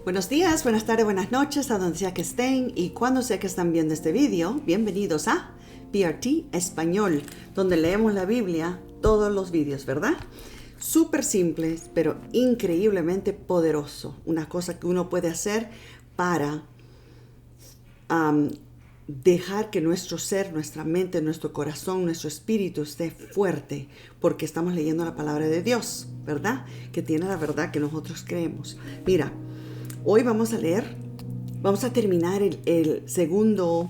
Buenos días, buenas tardes, buenas noches, a donde sea que estén y cuando sea que están viendo este video. Bienvenidos a PRT Español, donde leemos la Biblia todos los vídeos, ¿verdad? Súper simple, pero increíblemente poderoso. Una cosa que uno puede hacer para dejar que nuestro ser, nuestra mente, nuestro corazón, nuestro espíritu esté fuerte, porque estamos leyendo la palabra de Dios, ¿verdad? Que tiene la verdad que nosotros creemos. Mira, hoy vamos a terminar el segundo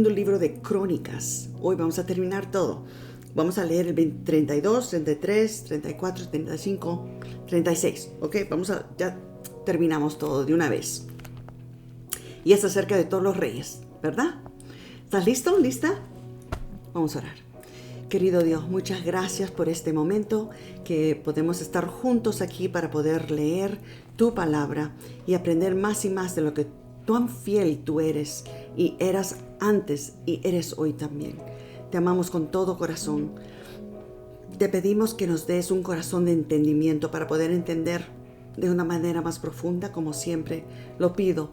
libro de Crónicas. Hoy vamos a terminar todo. Vamos a leer el 32, 33, 34, 35, 36. ¿Ok? Ya terminamos todo de una vez. Y es acerca de todos los reyes, ¿verdad? ¿Estás listo? ¿Lista? Vamos a orar. Querido Dios, muchas gracias por este momento que podemos estar juntos aquí para poder leer tu palabra y aprender más y más de lo que tan fiel tú eres y eras antes y eres hoy también. Te amamos con todo corazón. Te pedimos que nos des un corazón de entendimiento para poder entender de una manera más profunda, como siempre lo pido.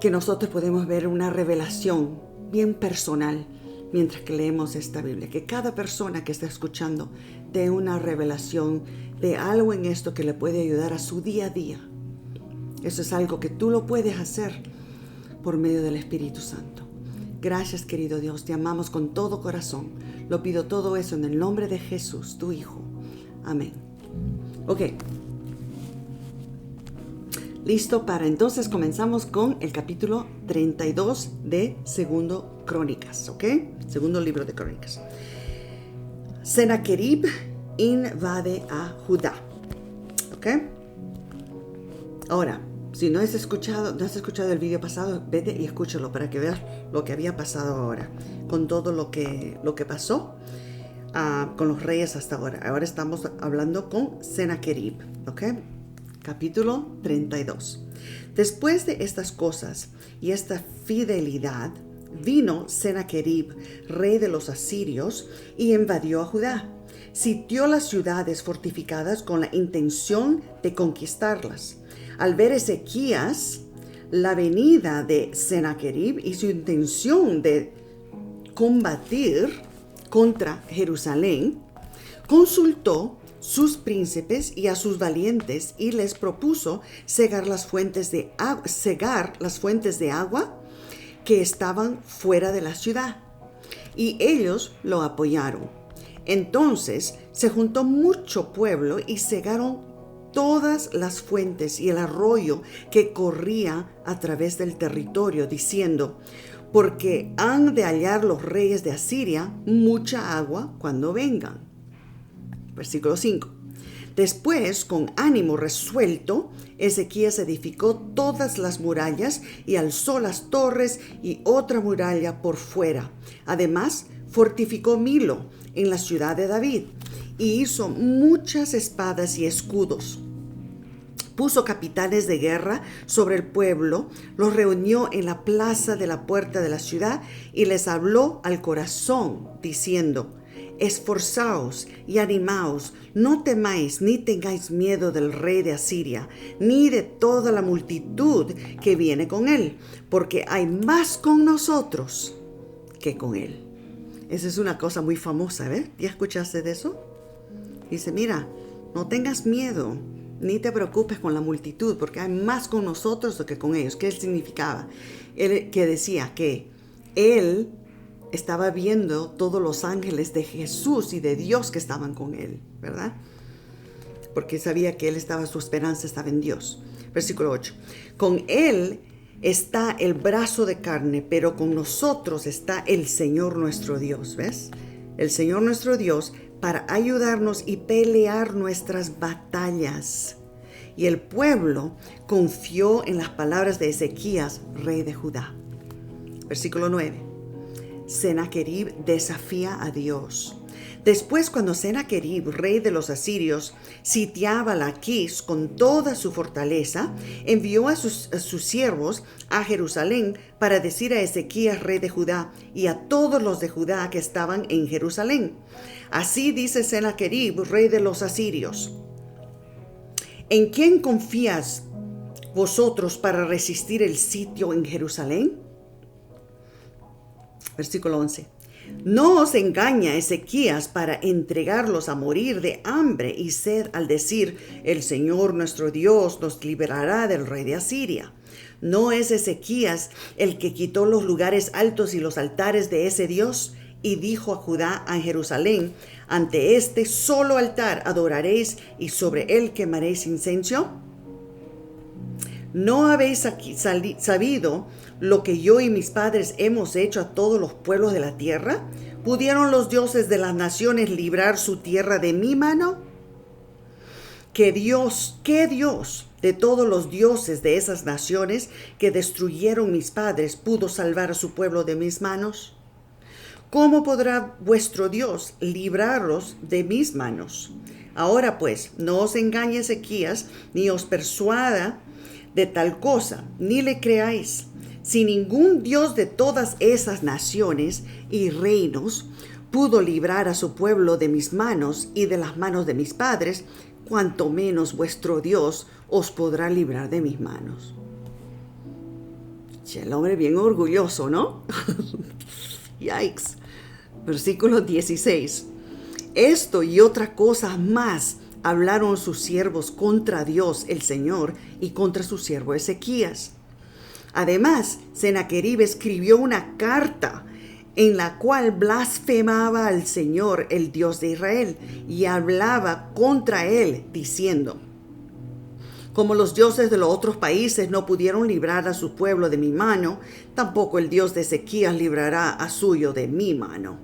Que nosotros podemos ver una revelación bien personal mientras que leemos esta Biblia. Que cada persona que está escuchando dé una revelación de algo en esto que le puede ayudar a su día a día. Eso es algo que tú lo puedes hacer por medio del Espíritu Santo. Gracias, querido Dios. Te amamos con todo corazón. Lo pido todo eso en el nombre de Jesús, tu Hijo. Amén. Ok. Listo para entonces comenzamos con el capítulo 32 de Segundo Crónicas, ¿ok? Segundo libro de Crónicas. Sennacherib invade a Judá, ¿ok? Ahora, si no has escuchado el video pasado, vete y escúchalo para que veas lo que había pasado ahora, con todo lo que pasó con los reyes hasta ahora. Ahora estamos hablando con Sennacherib, ¿ok? Capítulo 32. Después de estas cosas y esta fidelidad, vino Sennacherib, rey de los asirios, y invadió a Judá. Sitió las ciudades fortificadas con la intención de conquistarlas. Al ver Ezequías la venida de Sennacherib y su intención de combatir contra Jerusalén, consultó sus príncipes y a sus valientes y les propuso cegar las fuentes de agua que estaban fuera de la ciudad. Y ellos lo apoyaron. Entonces se juntó mucho pueblo y cegaron todas las fuentes y el arroyo que corría a través del territorio, diciendo: porque han de hallar los reyes de Asiria mucha agua cuando vengan. Versículo 5. Después, con ánimo resuelto, Ezequías edificó todas las murallas y alzó las torres y otra muralla por fuera. Además, fortificó Milo en la ciudad de David y hizo muchas espadas y escudos. Puso capitanes de guerra sobre el pueblo, los reunió en la plaza de la puerta de la ciudad y les habló al corazón, diciendo: esforzaos y animaos, no temáis ni tengáis miedo del rey de Asiria, ni de toda la multitud que viene con él, porque hay más con nosotros que con él. Esa es una cosa muy famosa, ¿ves? ¿Ya escuchaste de eso? Dice, mira, no tengas miedo, ni te preocupes con la multitud, porque hay más con nosotros que con ellos. ¿Qué significaba? Él que decía que él estaba viendo todos los ángeles de Jesús y de Dios que estaban con él, ¿verdad? Porque sabía que su esperanza estaba en Dios. Versículo 8. Con él está el brazo de carne, pero con nosotros está el Señor nuestro Dios, ¿ves? El Señor nuestro Dios para ayudarnos y pelear nuestras batallas. Y el pueblo confió en las palabras de Ezequías, rey de Judá. Versículo 9. Sennacherib desafía a Dios. Después, cuando Sennacherib, rey de los asirios, sitiaba Laquis con toda su fortaleza, envió a sus siervos a Jerusalén para decir a Ezequías, rey de Judá, y a todos los de Judá que estaban en Jerusalén: así dice Sennacherib, rey de los asirios: ¿En quién confías vosotros para resistir el sitio en Jerusalén? Versículo 11. No os engaña Ezequías para entregarlos a morir de hambre y sed al decir, el Señor nuestro Dios nos liberará del rey de Asiria. ¿No es Ezequías el que quitó los lugares altos y los altares de ese Dios? Y dijo a Judá, a Jerusalén, ante este solo altar adoraréis y sobre él quemaréis incenso. ¿No habéis sabido lo que yo y mis padres hemos hecho a todos los pueblos de la tierra? ¿Pudieron los dioses de las naciones librar su tierra de mi mano? ¿Qué Dios de todos los dioses de esas naciones que destruyeron mis padres pudo salvar a su pueblo de mis manos? ¿Cómo podrá vuestro Dios libraros de mis manos? Ahora pues, no os engañe Ezequías, ni os persuada de tal cosa, ni le creáis. Si ningún Dios de todas esas naciones y reinos pudo librar a su pueblo de mis manos y de las manos de mis padres, cuanto menos vuestro Dios os podrá librar de mis manos. El hombre bien orgulloso, ¿no? Yikes. Versículo 16. Esto y otra cosa más hablaron sus siervos contra Dios el Señor y contra su siervo Ezequías. Además, Sennacherib escribió una carta en la cual blasfemaba al Señor, el Dios de Israel, y hablaba contra él, diciendo: como los dioses de los otros países no pudieron librar a su pueblo de mi mano, tampoco el Dios de Ezequías librará a suyo de mi mano.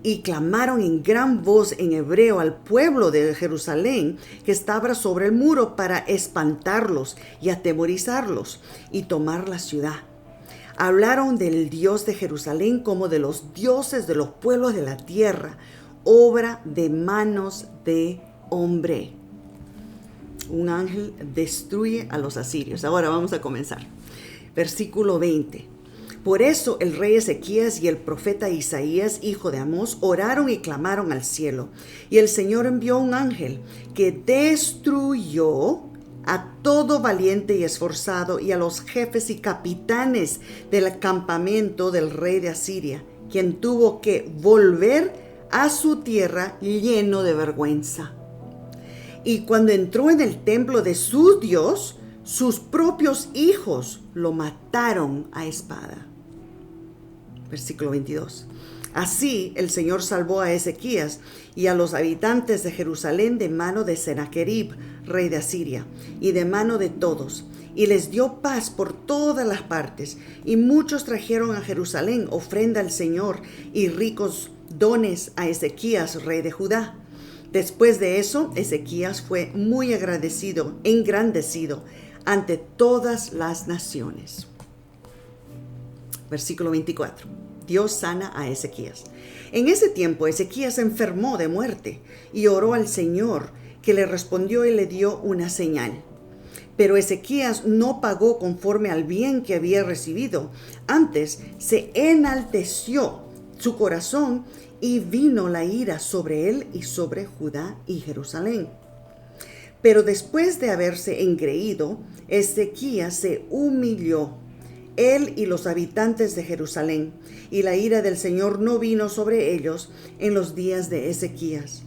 Y clamaron en gran voz en hebreo al pueblo de Jerusalén que estaba sobre el muro para espantarlos y atemorizarlos y tomar la ciudad. Hablaron del Dios de Jerusalén como de los dioses de los pueblos de la tierra, obra de manos de hombre. Un ángel destruye a los asirios. Ahora vamos a comenzar. Versículo 20. Por eso el rey Ezequías y el profeta Isaías, hijo de Amós, oraron y clamaron al cielo. Y el Señor envió un ángel que destruyó a todo valiente y esforzado y a los jefes y capitanes del campamento del rey de Asiria, quien tuvo que volver a su tierra lleno de vergüenza. Y cuando entró en el templo de su Dios, sus propios hijos lo mataron a espada. Versículo 22. Así el Señor salvó a Ezequías y a los habitantes de Jerusalén de mano de Sennacherib, rey de Asiria, y de mano de todos, y les dio paz por todas las partes. Y muchos trajeron a Jerusalén ofrenda al Señor y ricos dones a Ezequías, rey de Judá. Después de eso, Ezequías fue muy engrandecido ante todas las naciones. Versículo 24. Dios sana a Ezequías. En ese tiempo, Ezequías se enfermó de muerte y oró al Señor, que le respondió y le dio una señal. Pero Ezequías no pagó conforme al bien que había recibido. Antes se enalteció su corazón y vino la ira sobre él y sobre Judá y Jerusalén. Pero después de haberse engreído, Ezequías se humilló, él y los habitantes de Jerusalén, y la ira del Señor no vino sobre ellos en los días de Ezequías.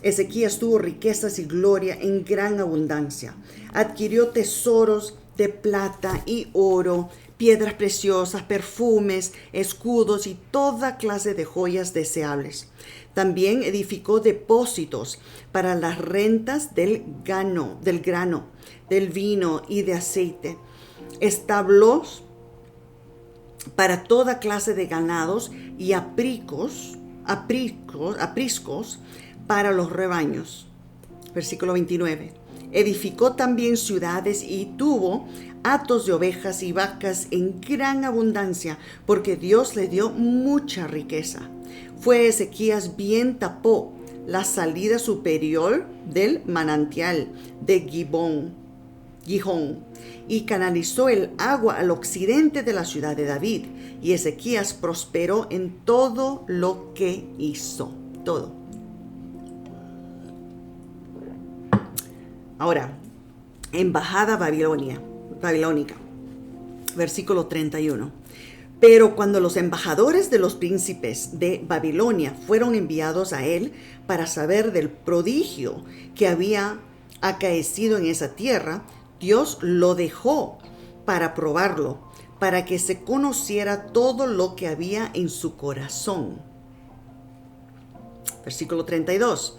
Ezequías tuvo riquezas y gloria en gran abundancia. Adquirió tesoros de plata y oro, piedras preciosas, perfumes, escudos y toda clase de joyas deseables. También edificó depósitos para las rentas del grano, del vino y de aceite, establos para toda clase de ganados y apriscos para los rebaños. Versículo 29. Edificó también ciudades y tuvo hatos de ovejas y vacas en gran abundancia, porque Dios le dio mucha riqueza. Fue Ezequías bien tapó la salida superior del manantial de Gihón, y canalizó el agua al occidente de la ciudad de David. Y Ezequías prosperó en todo lo que hizo. Todo. Ahora, embajada babilónica, versículo 31. Pero cuando los embajadores de los príncipes de Babilonia fueron enviados a él para saber del prodigio que había acaecido en esa tierra, Dios lo dejó para probarlo, para que se conociera todo lo que había en su corazón. Versículo 32.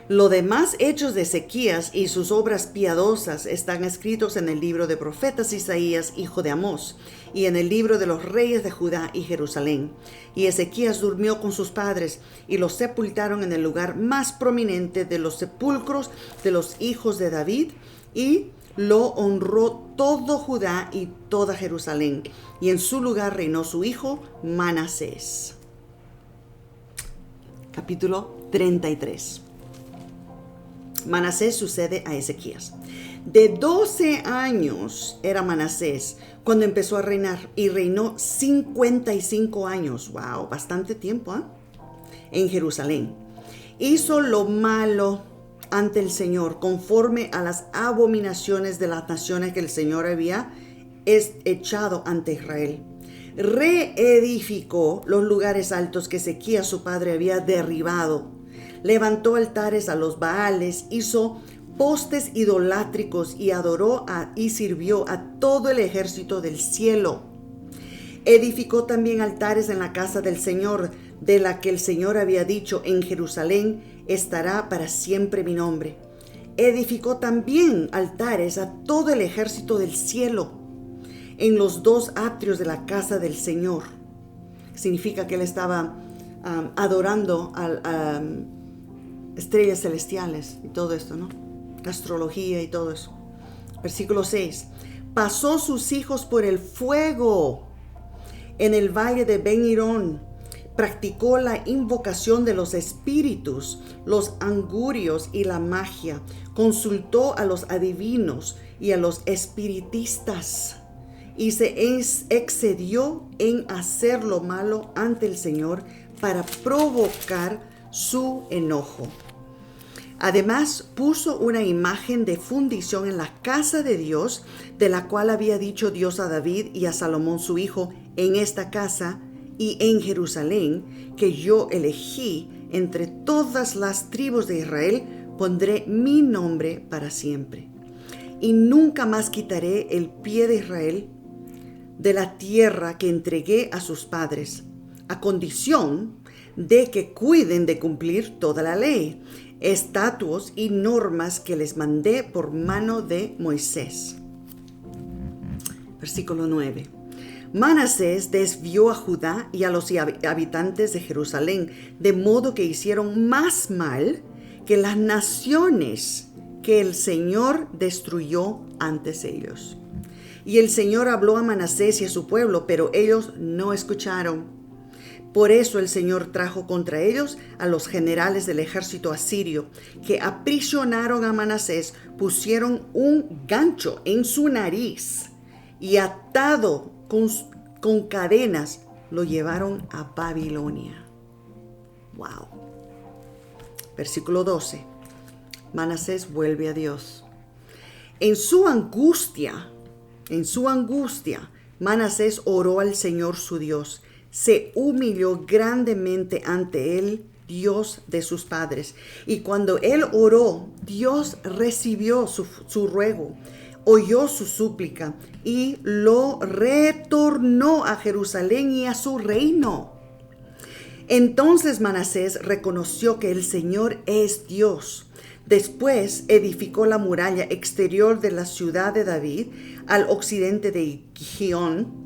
Los demás hechos de Ezequías y sus obras piadosas están escritos en el libro de profetas Isaías, hijo de Amós, y en el libro de los reyes de Judá y Jerusalén. Y Ezequías durmió con sus padres, y los sepultaron en el lugar más prominente de los sepulcros de los hijos de David, y lo honró todo Judá y toda Jerusalén, y en su lugar reinó su hijo Manasés. Capítulo 33. Manasés sucede a Ezequías. De 12 años era Manasés cuando empezó a reinar, y reinó 55 años. Wow, bastante tiempo, en Jerusalén. Hizo lo malo ante el Señor, conforme a las abominaciones de las naciones que el Señor había echado ante Israel. Reedificó los lugares altos que Ezequías su padre había derribado. Levantó altares a los Baales, hizo postes idolátricos y adoró y sirvió a todo el ejército del cielo. Edificó también altares en la casa del Señor, de la que el Señor había dicho: en Jerusalén estará para siempre mi nombre. Edificó también altares a todo el ejército del cielo en los 2 atrios de la casa del Señor. Significa que él estaba adorando a estrellas celestiales y todo esto, ¿no? Astrología y todo eso. Versículo 6. Pasó sus hijos por el fuego en el valle de Ben-Hirón. Practicó la invocación de los espíritus, los augurios y la magia. Consultó a los adivinos y a los espiritistas. Y se excedió en hacer lo malo ante el Señor para provocar su enojo. Además, puso una imagen de fundición en la casa de Dios, de la cual había dicho Dios a David y a Salomón su hijo: en esta casa y en Jerusalén, que yo elegí entre todas las tribus de Israel, pondré mi nombre para siempre. Y nunca más quitaré el pie de Israel de la tierra que entregué a sus padres, a condición de que cuiden de cumplir toda la ley, estatutos y normas que les mandé por mano de Moisés. Versículo 9. Manasés desvió a Judá y a los habitantes de Jerusalén, de modo que hicieron más mal que las naciones que el Señor destruyó antes ellos. Y el Señor habló a Manasés y a su pueblo, pero ellos no escucharon. Por eso el Señor trajo contra ellos a los generales del ejército asirio, que aprisionaron a Manasés, pusieron un gancho en su nariz y atado con cadenas lo llevaron a Babilonia. Wow. Versículo 12. Manasés vuelve a Dios. En su angustia, Manasés oró al Señor su Dios. Se humilló grandemente ante él, Dios de sus padres. Y cuando él oró, Dios recibió su ruego, oyó su súplica y lo retornó a Jerusalén y a su reino. Entonces Manasés reconoció que el Señor es Dios. Después edificó la muralla exterior de la ciudad de David al occidente de Gihón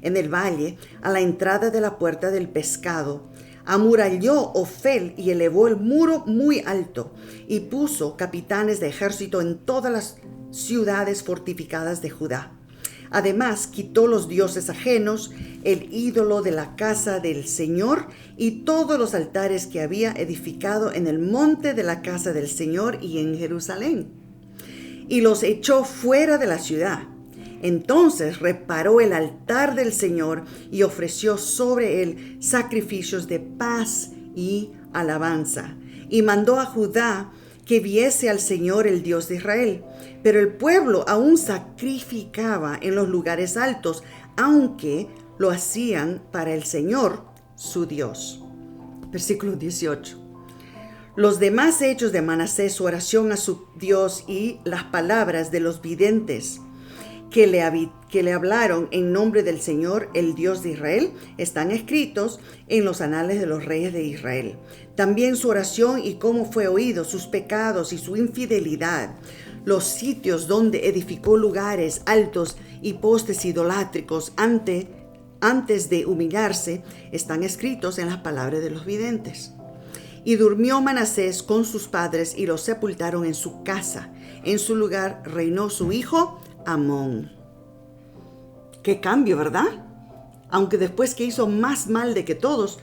en el valle, a la entrada de la puerta del pescado. Amuralló Ofel y elevó el muro muy alto, y puso capitanes de ejército en todas las ciudades fortificadas de Judá. Además, quitó los dioses ajenos, el ídolo de la casa del Señor y todos los altares que había edificado en el monte de la casa del Señor y en Jerusalén, y los echó fuera de la ciudad. Entonces reparó el altar del Señor y ofreció sobre él sacrificios de paz y alabanza. Y mandó a Judá que viese al Señor, el Dios de Israel. Pero el pueblo aún sacrificaba en los lugares altos, aunque lo hacían para el Señor, su Dios. Versículo 18. Los demás hechos de Manasés, su oración a su Dios y las palabras de los videntes que le hablaron en nombre del Señor, el Dios de Israel, están escritos en los anales de los reyes de Israel. También su oración y cómo fue oído, sus pecados y su infidelidad, los sitios donde edificó lugares altos y postes idolátricos antes de humillarse, están escritos en las palabras de los videntes. Y durmió Manasés con sus padres y los sepultaron en su casa. En su lugar reinó su hijo Amón. Qué cambio, ¿verdad? Aunque después que hizo más mal de que todos,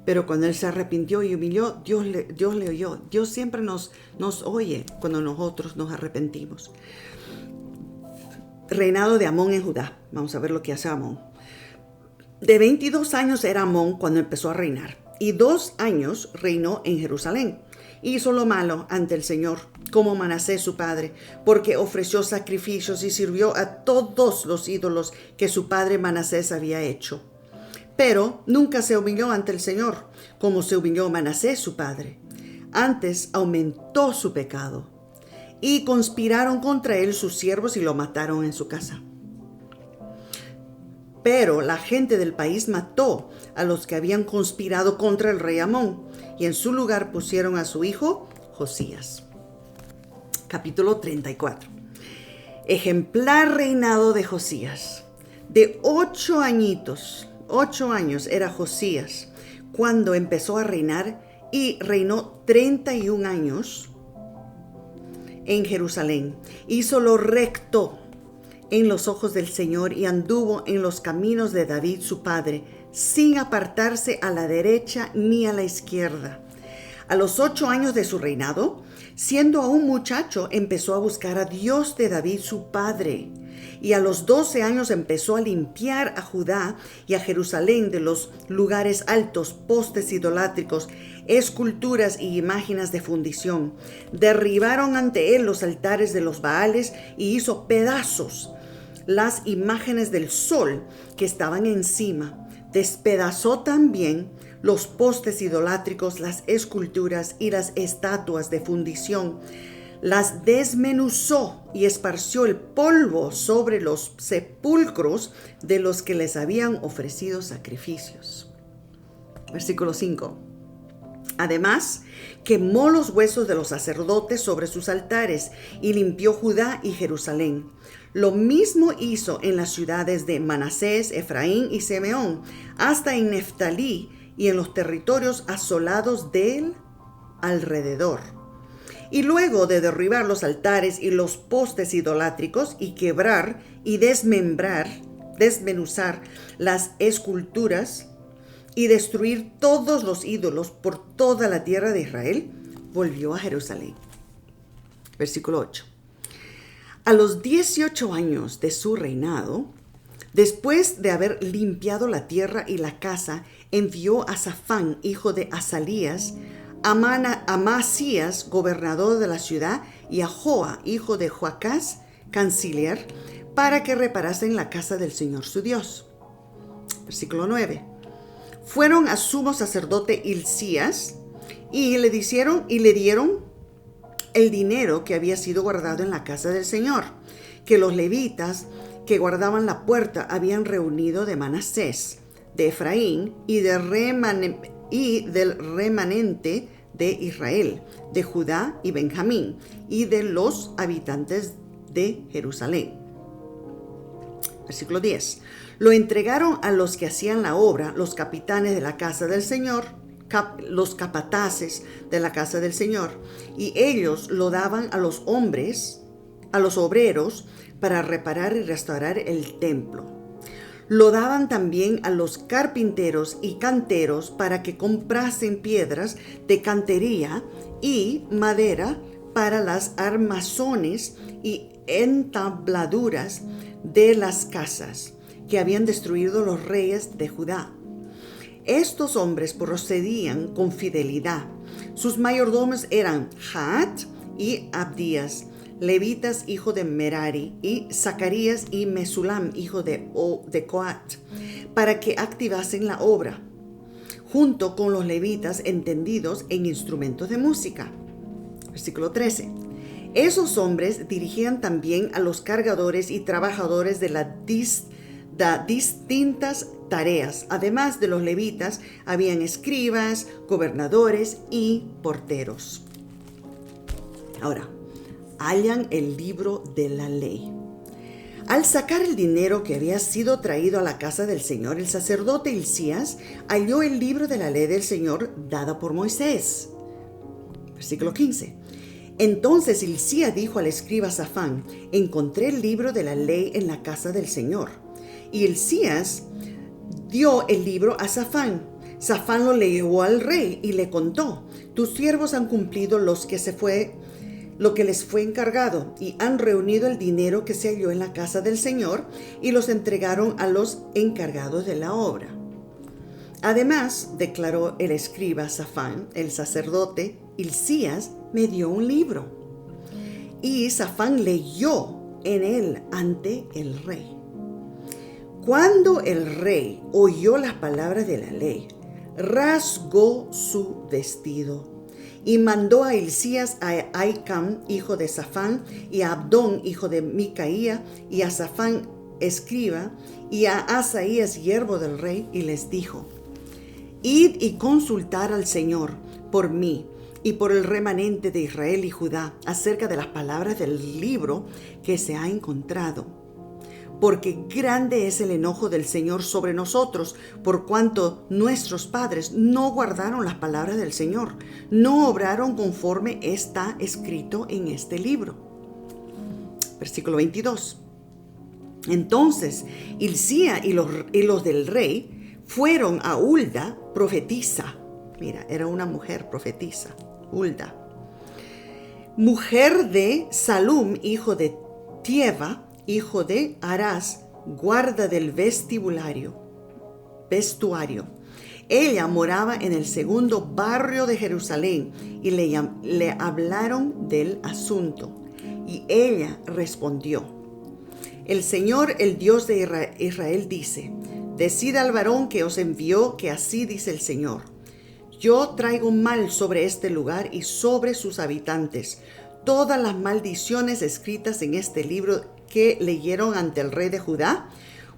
pero cuando él se arrepintió y humilló, Dios le oyó. Dios siempre nos oye cuando nosotros nos arrepentimos. Reinado de Amón en Judá. Vamos a ver lo que hace Amón. De 22 años era Amón cuando empezó a reinar, y 2 años reinó en Jerusalén. Hizo lo malo ante el Señor, como Manasés su padre, porque ofreció sacrificios y sirvió a todos los ídolos que su padre Manasés había hecho. Pero nunca se humilló ante el Señor, como se humilló Manasés su padre. Antes aumentó su pecado, y conspiraron contra él sus siervos y lo mataron en su casa. Pero la gente del país mató a los que habían conspirado contra el rey Amón, y en su lugar pusieron a su hijo Josías. Capítulo 34. Ejemplar reinado de Josías. De 8 años era Josías cuando empezó a reinar, y reinó 31 años en Jerusalén. Hizo lo recto en los ojos del Señor y anduvo en los caminos de David su padre, sin apartarse a la derecha ni a la izquierda. A los 8 años de su reinado, siendo aún muchacho, empezó a buscar a Dios de David su padre. Y a los 12 años empezó a limpiar a Judá y a Jerusalén de los lugares altos, postes idolátricos, esculturas y imágenes de fundición. Derribaron ante él los altares de los Baales y hizo pedazos las imágenes del sol que estaban encima. Despedazó también los postes idolátricos, las esculturas y las estatuas de fundición. Las desmenuzó y esparció el polvo sobre los sepulcros de los que les habían ofrecido sacrificios. Versículo 5. Además, quemó los huesos de los sacerdotes sobre sus altares y limpió Judá y Jerusalén. Lo mismo hizo en las ciudades de Manasés, Efraín y Simeón, hasta en Neftalí y en los territorios asolados del alrededor. Y luego de derribar los altares y los postes idolátricos y quebrar y desmenuzar las esculturas y destruir todos los ídolos por toda la tierra de Israel, volvió a Jerusalén. Versículo 8. A los 18 años de su reinado, después de haber limpiado la tierra y la casa, envió a Safán, hijo de Asalías, a Amasías, gobernador de la ciudad, y a Joa, hijo de Joacás, canciller, para que reparasen la casa del Señor su Dios. Versículo 9. Fueron a sumo sacerdote Hilcías y le dieron el dinero que había sido guardado en la casa del Señor, que los levitas que guardaban la puerta habían reunido de Manasés, de Efraín y del remanente de Israel, de Judá y Benjamín, y de los habitantes de Jerusalén. Versículo 10. Lo entregaron a los que hacían la obra, los capitanes de la casa del Señor, los capataces de la casa del Señor, y ellos lo daban a los obreros, para reparar y restaurar el templo. Lo daban también a los carpinteros y canteros para que comprasen piedras de cantería y madera para las armazones y entabladuras de las casas que habían destruido los reyes de Judá. Estos hombres procedían con fidelidad. Sus mayordomos eran Jaat, y Abdías, levitas, hijo de Merari, y Zacarías y Mesulam, hijo de Coat, para que activasen la obra, junto con los levitas entendidos en instrumentos de música. Versículo 13. Esos hombres dirigían también a los cargadores y trabajadores de las distintas tareas. Además de los levitas, habían escribas, gobernadores y porteros. Ahora, hallan el libro de la ley. Al sacar el dinero que había sido traído a la casa del Señor, el sacerdote Hilcías halló el libro de la ley del Señor dada por Moisés. Versículo 15. Entonces Hilcías dijo al escriba Safán: encontré el libro de la ley en la casa del Señor. Y Hilcías dio el libro a Safán. Safán lo leyó al rey y le contó: tus siervos han cumplido lo que les fue encargado, y han reunido el dinero que se halló en la casa del Señor y los entregaron a los encargados de la obra. Además, declaró el escriba Safán, el sacerdote Hilcías me dio un libro. Y Safán leyó en él ante el rey. Cuando el rey oyó las palabras de la ley, rasgó su vestido y mandó a Hilcías, a Ahicam, hijo de Safán, y a Abdón, hijo de Micaía, y a Safán, escriba, y a Asaías, siervo del rey, y les dijo: id y consultar al Señor por mí y por el remanente de Israel y Judá acerca de las palabras del libro que se ha encontrado. Porque grande es el enojo del Señor sobre nosotros, por cuanto nuestros padres no guardaron las palabras del Señor, no obraron conforme está escrito en este libro. Versículo 22. Entonces Hilcías y los del rey fueron a Hulda, profetisa. Mira, era una mujer profetisa, Hulda, mujer de Salum, hijo de Tieva, hijo de Arás, guarda del vestuario. Ella moraba en el segundo barrio de Jerusalén y le hablaron del asunto. Y ella respondió: el Señor, el Dios de Israel, dice: decid al varón que os envió que así dice el Señor: yo traigo mal sobre este lugar y sobre sus habitantes todas las maldiciones escritas en este libro que leyeron ante el rey de Judá,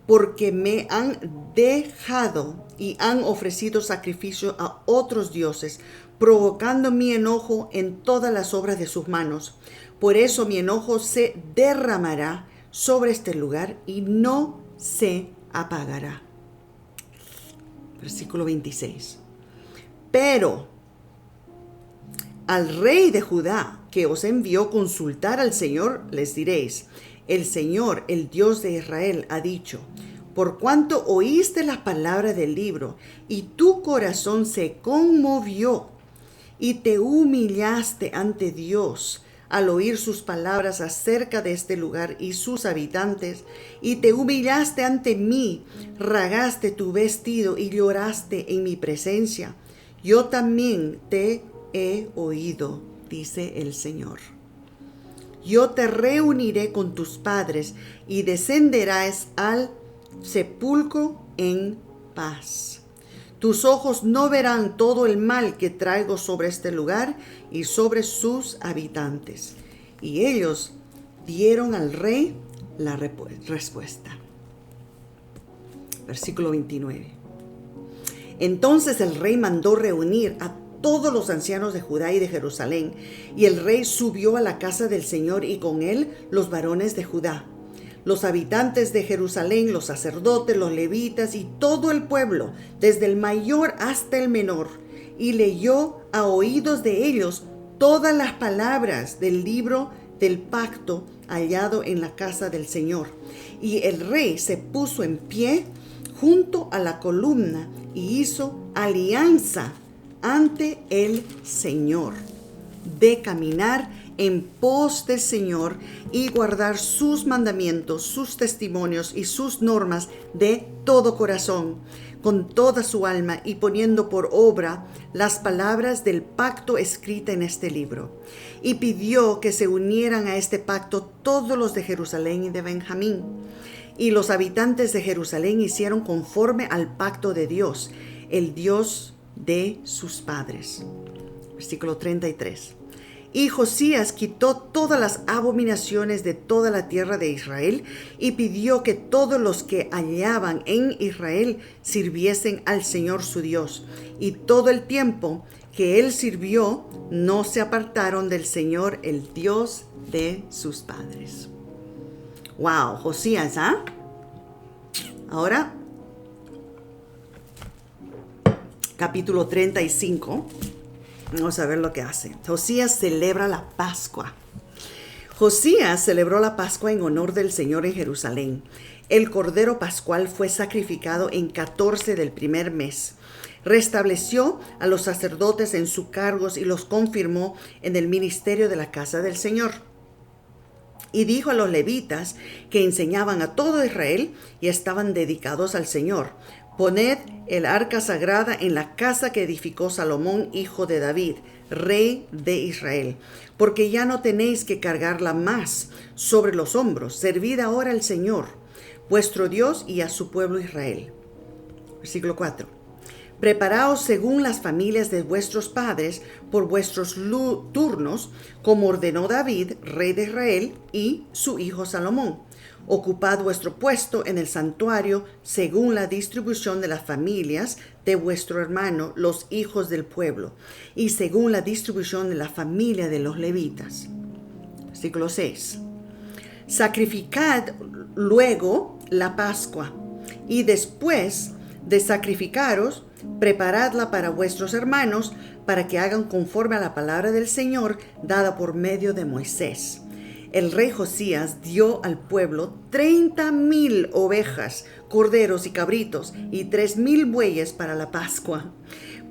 porque me han dejado y han ofrecido sacrificio a otros dioses, provocando mi enojo en todas las obras de sus manos. Por eso mi enojo se derramará sobre este lugar y no se apagará. Versículo 26. Pero al rey de Judá, que os envió consultar al Señor, les diréis: el Señor, el Dios de Israel, ha dicho: por cuanto oíste las palabras del libro y tu corazón se conmovió y te humillaste ante Dios al oír sus palabras acerca de este lugar y sus habitantes, y te humillaste ante mí, rasgaste tu vestido y lloraste en mi presencia, yo también te he oído, dice el Señor. Yo te reuniré con tus padres y descenderás al sepulcro en paz. Tus ojos no verán todo el mal que traigo sobre este lugar y sobre sus habitantes. Y ellos dieron al rey la respuesta. Versículo 29. Entonces el rey mandó reunir a todos los ancianos de Judá y de Jerusalén, y el rey subió a la casa del Señor y con él los varones de Judá, los habitantes de Jerusalén, los sacerdotes, los levitas y todo el pueblo, desde el mayor hasta el menor, y leyó a oídos de ellos todas las palabras del libro del pacto hallado en la casa del Señor. Y el rey se puso en pie junto a la columna y hizo alianza ante el Señor de caminar en pos del Señor y guardar sus mandamientos, sus testimonios y sus normas de todo corazón, con toda su alma y poniendo por obra las palabras del pacto escrita en este libro. Y pidió que se unieran a este pacto todos los de Jerusalén y de Benjamín. Y los habitantes de Jerusalén hicieron conforme al pacto de Dios, el Dios de sus padres. Versículo 33. Y Josías quitó todas las abominaciones de toda la tierra de Israel y pidió que todos los que hallaban en Israel sirviesen al Señor su Dios. Y todo el tiempo que él sirvió, no se apartaron del Señor, el Dios de sus padres. Wow, Josías, ¿ah? Ahora, capítulo 35. Vamos a ver lo que hace. Josías celebra la Pascua. Josías celebró la Pascua en honor del Señor en Jerusalén. El cordero pascual fue sacrificado en 14 del primer mes. Restableció a los sacerdotes en sus cargos y los confirmó en el ministerio de la casa del Señor. Y dijo a los levitas que enseñaban a todo Israel y estaban dedicados al Señor: poned el arca sagrada en la casa que edificó Salomón, hijo de David, rey de Israel, porque ya no tenéis que cargarla más sobre los hombros. Servid ahora al Señor, vuestro Dios, y a su pueblo Israel. Versículo 4. Preparaos según las familias de vuestros padres por vuestros turnos, como ordenó David, rey de Israel, y su hijo Salomón. Ocupad vuestro puesto en el santuario según la distribución de las familias de vuestro hermano, los hijos del pueblo, y según la distribución de la familia de los levitas. Versículo 6. Sacrificad luego la Pascua, y después de sacrificaros, preparadla para vuestros hermanos, para que hagan conforme a la palabra del Señor dada por medio de Moisés. El rey Josías dio al pueblo 30,000 ovejas, corderos y cabritos, y 3,000 bueyes para la Pascua,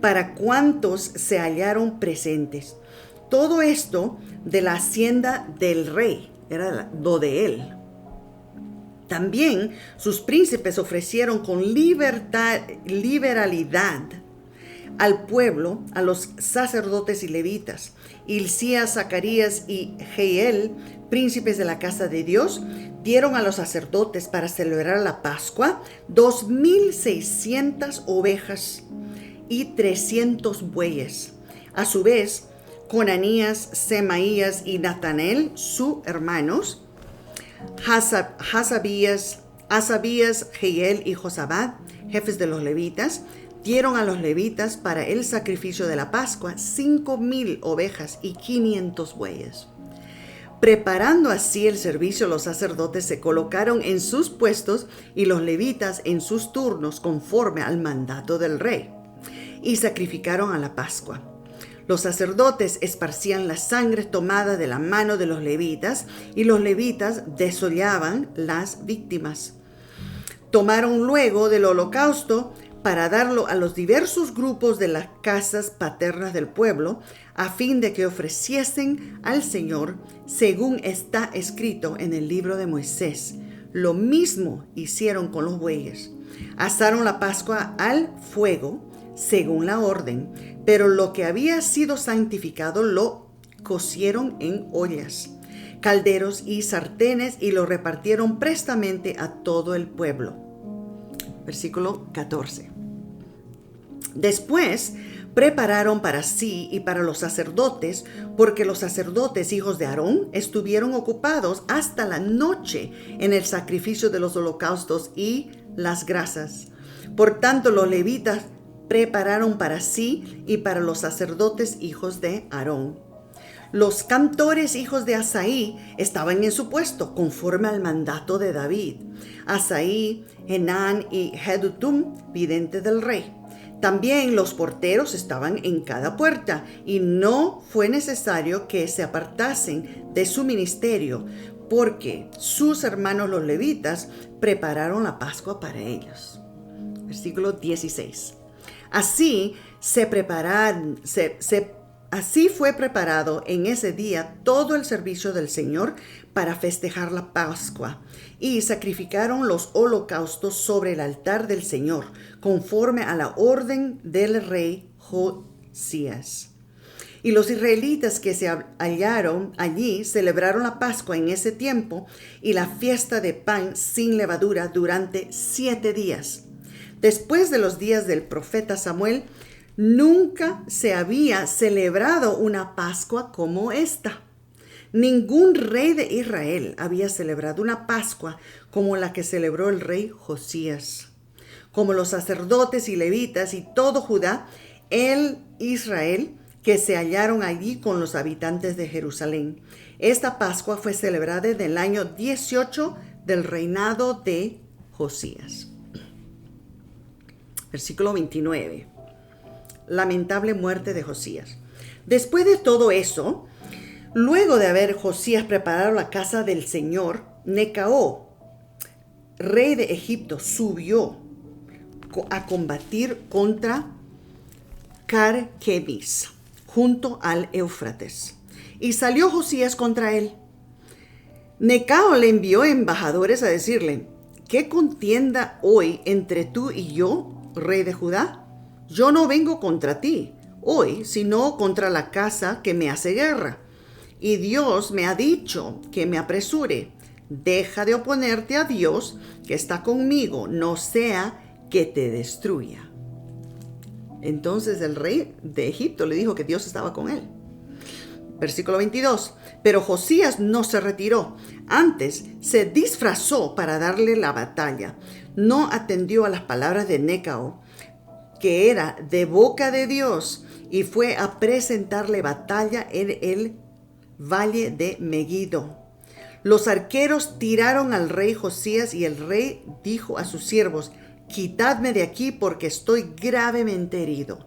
para cuantos se hallaron presentes. Todo esto de la hacienda del rey, era lo de él. También sus príncipes ofrecieron con liberalidad al pueblo, a los sacerdotes y levitas. Hilcías, Zacarías y Jehiel, príncipes de la casa de Dios, dieron a los sacerdotes para celebrar la Pascua 2,600 ovejas y 300 bueyes. A su vez, Conanías, Semaías y Natanel, sus hermanos, Asabías, Jehiel y Josabad, jefes de los levitas, dieron a los levitas para el sacrificio de la Pascua 5,000 ovejas y 500 bueyes. Preparando así el servicio, los sacerdotes se colocaron en sus puestos y los levitas en sus turnos conforme al mandato del rey, y sacrificaron a la Pascua. Los sacerdotes esparcían la sangre tomada de la mano de los levitas, y los levitas desollaban las víctimas. Tomaron luego del holocausto para darlo a los diversos grupos de las casas paternas del pueblo, a fin de que ofreciesen al Señor, según está escrito en el libro de Moisés. Lo mismo hicieron con los bueyes. Asaron la Pascua al fuego, según la orden, pero lo que había sido santificado lo cocieron en ollas, calderos y sartenes, y lo repartieron prestamente a todo el pueblo. Versículo 14. Después prepararon para sí y para los sacerdotes, porque los sacerdotes, hijos de Aarón, estuvieron ocupados hasta la noche en el sacrificio de los holocaustos y las grasas. Por tanto, los levitas prepararon para sí y para los sacerdotes, hijos de Aarón. Los cantores, hijos de Asaí, estaban en su puesto, conforme al mandato de David. Asaí, Enán y Jedutum, vidente del rey. También los porteros estaban en cada puerta, y no fue necesario que se apartasen de su ministerio, porque sus hermanos los levitas prepararon la Pascua para ellos. Versículo 16. Así se Así fue preparado en ese día todo el servicio del Señor para festejar la Pascua, y sacrificaron los holocaustos sobre el altar del Señor, conforme a la orden del rey Josías. Y los israelitas que se hallaron allí celebraron la Pascua en ese tiempo y la fiesta de pan sin levadura durante 7 días. Después de los días del profeta Samuel, nunca se había celebrado una Pascua como esta. Ningún rey de Israel había celebrado una Pascua como la que celebró el rey Josías. Como los sacerdotes y levitas y todo Judá, el Israel que se hallaron allí con los habitantes de Jerusalén. Esta Pascua fue celebrada en el año 18 del reinado de Josías. Versículo 29. Lamentable muerte de Josías. Después de todo eso, luego de haber Josías preparado la casa del Señor, Necao, rey de Egipto, subió a combatir contra Carquemis, junto al Éufrates. Y salió Josías contra él. Necao le envió embajadores a decirle: ¿qué contienda hoy entre tú y yo, rey de Judá? Yo no vengo contra ti hoy, sino contra la casa que me hace guerra. Y Dios me ha dicho que me apresure. Deja de oponerte a Dios, que está conmigo, no sea que te destruya. Entonces el rey de Egipto le dijo que Dios estaba con él. Versículo 22. Pero Josías no se retiró. Antes se disfrazó para darle la batalla. No atendió a las palabras de Necao, que era de boca de Dios, y fue a presentarle batalla en el valle de Megiddo. Los arqueros tiraron al rey Josías, y el rey dijo a sus siervos: quitadme de aquí, porque estoy gravemente herido.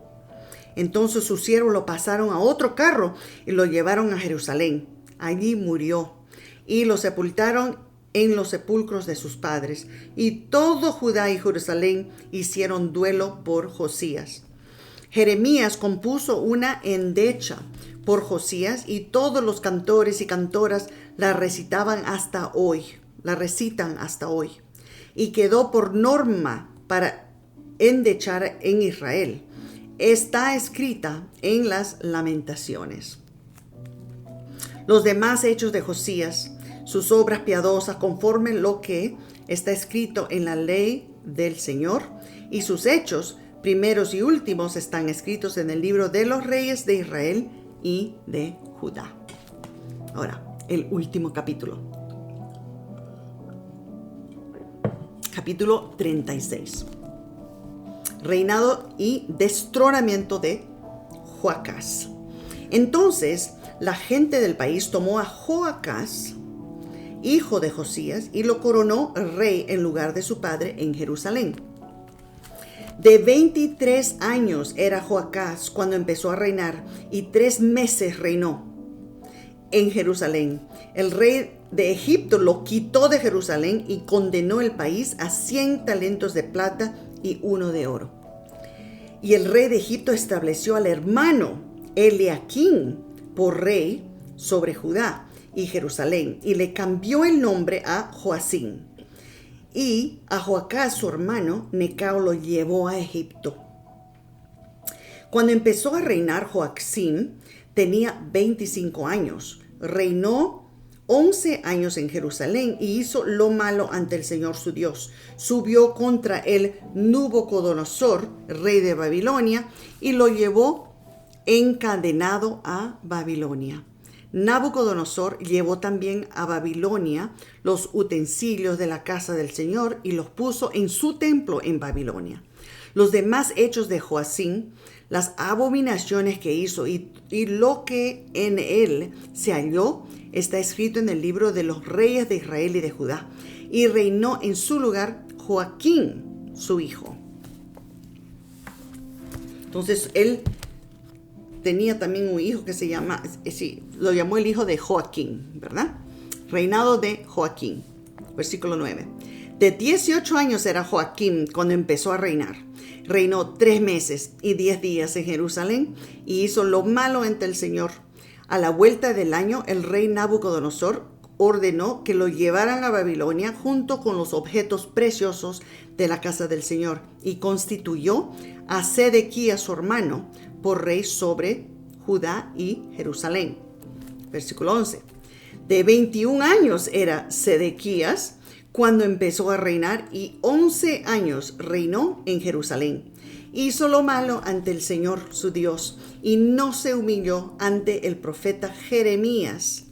Entonces sus siervos lo pasaron a otro carro y lo llevaron a Jerusalén. Allí murió, y lo sepultaron en los sepulcros de sus padres. Y todo Judá y Jerusalén hicieron duelo por Josías. Jeremías compuso una endecha por Josías, y todos los cantores y cantoras la recitan hasta hoy. Y quedó por norma para endechar en Israel. Está escrita en las Lamentaciones. Los demás hechos de Josías, sus obras piadosas conforme lo que está escrito en la ley del Señor, y sus hechos primeros y últimos están escritos en el libro de los reyes de Israel y de Judá. Ahora, el último capítulo. Capítulo 36. Reinado y destronamiento de Joacás. Entonces la gente del país tomó a Joacás, hijo de Josías, y lo coronó rey en lugar de su padre en Jerusalén. De 23 años era Joacás cuando empezó a reinar, y 3 meses reinó en Jerusalén. El rey de Egipto lo quitó de Jerusalén y condenó el país a 100 talentos de plata y 1 de oro. Y el rey de Egipto estableció al hermano Eliaquim por rey sobre Judá y Jerusalén, y le cambió el nombre a Joacim. Y a Joacás, su hermano, Necao lo llevó a Egipto. Cuando empezó a reinar Joacim, tenía 25 años. Reinó 11 años en Jerusalén y hizo lo malo ante el Señor su Dios. Subió contra el Nabucodonosor, rey de Babilonia, y lo llevó encadenado a Babilonia. Nabucodonosor llevó también a Babilonia los utensilios de la casa del Señor y los puso en su templo en Babilonia. Los demás hechos de Joacim, las abominaciones que hizo y lo que en él se halló, está escrito en el libro de los reyes de Israel y de Judá. Y reinó en su lugar Joaquín, su hijo. Entonces él tenía también un hijo que se llama, lo llamó el hijo de Joaquín, ¿verdad? Reinado de Joaquín. Versículo 9. De 18 años era Joaquín cuando empezó a reinar. Reinó 3 meses y 10 días en Jerusalén y hizo lo malo ante el Señor. A la vuelta del año, el rey Nabucodonosor ordenó que lo llevaran a Babilonia junto con los objetos preciosos de la casa del Señor y constituyó a Sedequías, su hermano, por rey sobre Judá y Jerusalén. Versículo 11. De 21 años era Sedequías cuando empezó a reinar y 11 años reinó en Jerusalén. Hizo lo malo ante el Señor su Dios y no se humilló ante el profeta Jeremías,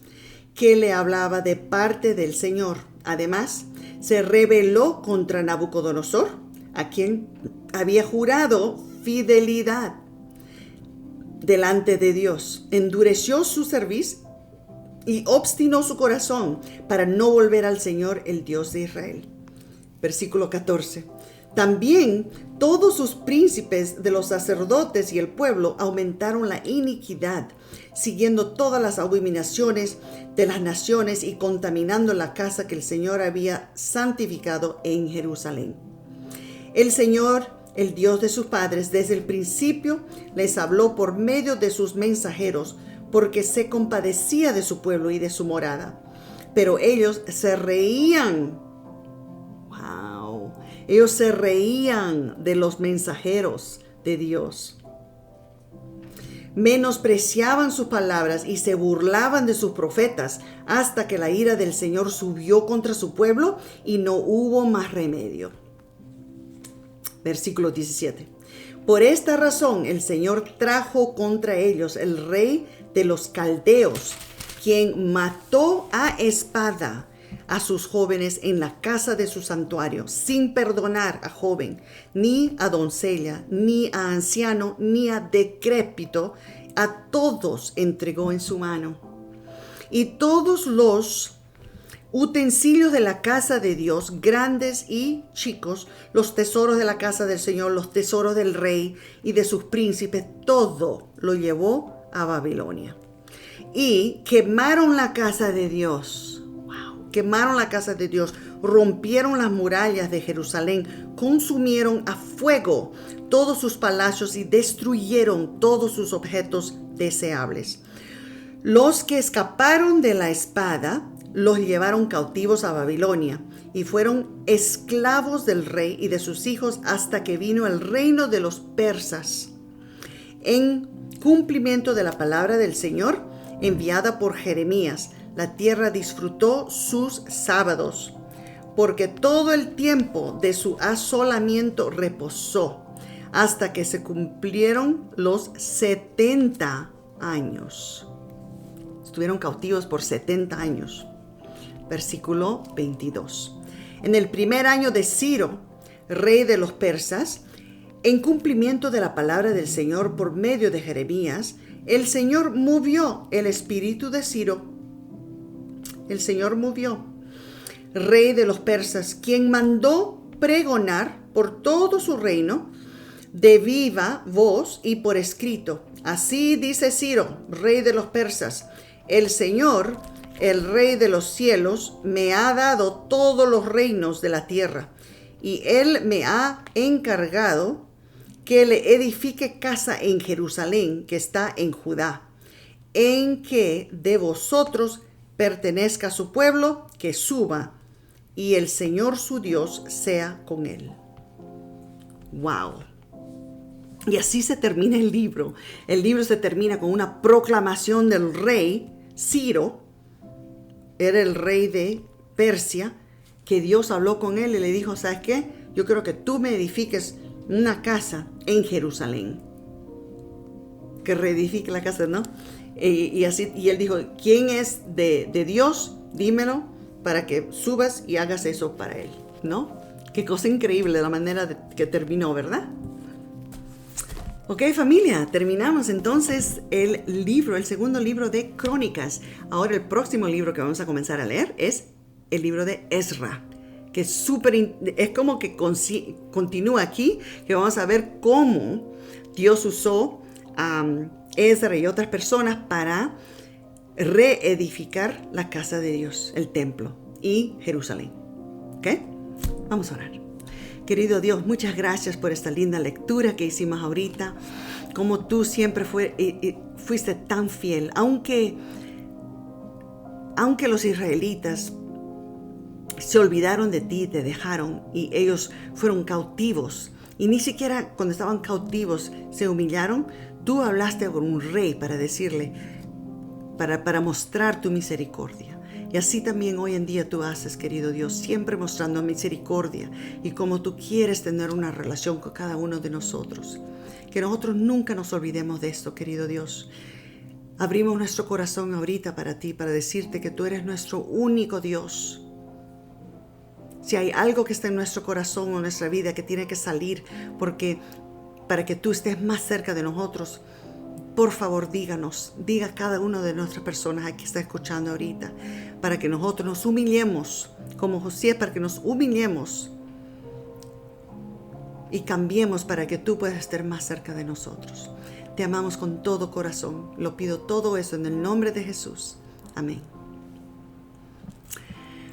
que le hablaba de parte del Señor. Además, se rebeló contra Nabucodonosor, a quien había jurado fidelidad delante de Dios. Endureció su cerviz y obstinó su corazón para no volver al Señor, el Dios de Israel. Versículo 14. También todos sus príncipes de los sacerdotes y el pueblo aumentaron la iniquidad, siguiendo todas las abominaciones de las naciones y contaminando la casa que el Señor había santificado en Jerusalén. El Señor, el Dios de sus padres, desde el principio les habló por medio de sus mensajeros, porque se compadecía de su pueblo y de su morada. Pero ellos se reían. ¡Wow! Ellos se reían de los mensajeros de Dios. Menospreciaban sus palabras y se burlaban de sus profetas, hasta que la ira del Señor subió contra su pueblo y no hubo más remedio. Versículo 17. Por esta razón el Señor trajo contra ellos el rey de los caldeos, quien mató a espada a sus jóvenes en la casa de su santuario, sin perdonar a joven, ni a doncella, ni a anciano, ni a decrépito. A todos entregó en su mano. Y todos los utensilios de la casa de Dios, grandes y chicos, los tesoros de la casa del Señor, los tesoros del rey y de sus príncipes, todo lo llevó a Babilonia. Y quemaron la casa de Dios. Wow. Quemaron la casa de Dios, rompieron las murallas de Jerusalén, consumieron a fuego todos sus palacios y destruyeron todos sus objetos deseables. Los que escaparon de la espada los llevaron cautivos a Babilonia y fueron esclavos del rey y de sus hijos hasta que vino el reino de los persas. En cumplimiento de la palabra del Señor enviada por Jeremías, la tierra disfrutó sus sábados, porque todo el tiempo de su asolamiento reposó hasta que se cumplieron los 70 años. Estuvieron cautivos por 70 años. Versículo 22. En el primer año de Ciro, rey de los persas, en cumplimiento de la palabra del Señor por medio de Jeremías, el Señor movió el espíritu de Ciro. El Señor movió, rey de los persas, quien mandó pregonar por todo su reino de viva voz y por escrito. Así dice Ciro, rey de los persas: el Señor, el rey de los cielos, me ha dado todos los reinos de la tierra, y él me ha encargado que le edifique casa en Jerusalén, que está en Judá, en que de vosotros pertenezca su pueblo, que suba, y el Señor su Dios sea con él. ¡Wow! Y así se termina el libro. El libro se termina con una proclamación del rey Ciro. Era el rey de Persia, que Dios habló con él y le dijo: ¿sabes qué? Yo quiero que tú me edifiques una casa en Jerusalén. Que reedifique la casa, ¿no? Y él dijo: ¿quién es de Dios? Dímelo para que subas y hagas eso para él, ¿no? Qué cosa increíble la manera que terminó, ¿verdad? Ok, familia, terminamos entonces el segundo libro de Crónicas. Ahora el próximo libro que vamos a comenzar a leer es el libro de Ezra, que es como que continúa aquí, que vamos a ver cómo Dios usó a Ezra y otras personas para reedificar la casa de Dios, el templo y Jerusalén. ¿Ok? Vamos a orar. Querido Dios, muchas gracias por esta linda lectura que hicimos ahorita. Como tú siempre fuiste tan fiel, aunque los israelitas se olvidaron de ti, te dejaron y ellos fueron cautivos. Y ni siquiera cuando estaban cautivos se humillaron. Tú hablaste con un rey para decirle, para mostrar tu misericordia. Y así también hoy en día tú haces, querido Dios, siempre mostrando misericordia y cómo tú quieres tener una relación con cada uno de nosotros. Que nosotros nunca nos olvidemos de esto, querido Dios. Abrimos nuestro corazón ahorita para ti, para decirte que tú eres nuestro único Dios. Si hay algo que está en nuestro corazón o en nuestra vida que tiene que salir para que tú estés más cerca de nosotros, por favor diga a cada una de nuestras personas que está escuchando ahorita, para que nosotros nos humillemos, como José, para que nos humillemos y cambiemos para que tú puedas estar más cerca de nosotros. Te amamos con todo corazón. Lo pido todo eso en el nombre de Jesús. Amén.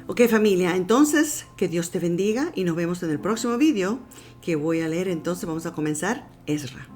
Ok, familia, entonces que Dios te bendiga y nos vemos en el próximo video que voy a leer. Entonces vamos a comenzar Ezra.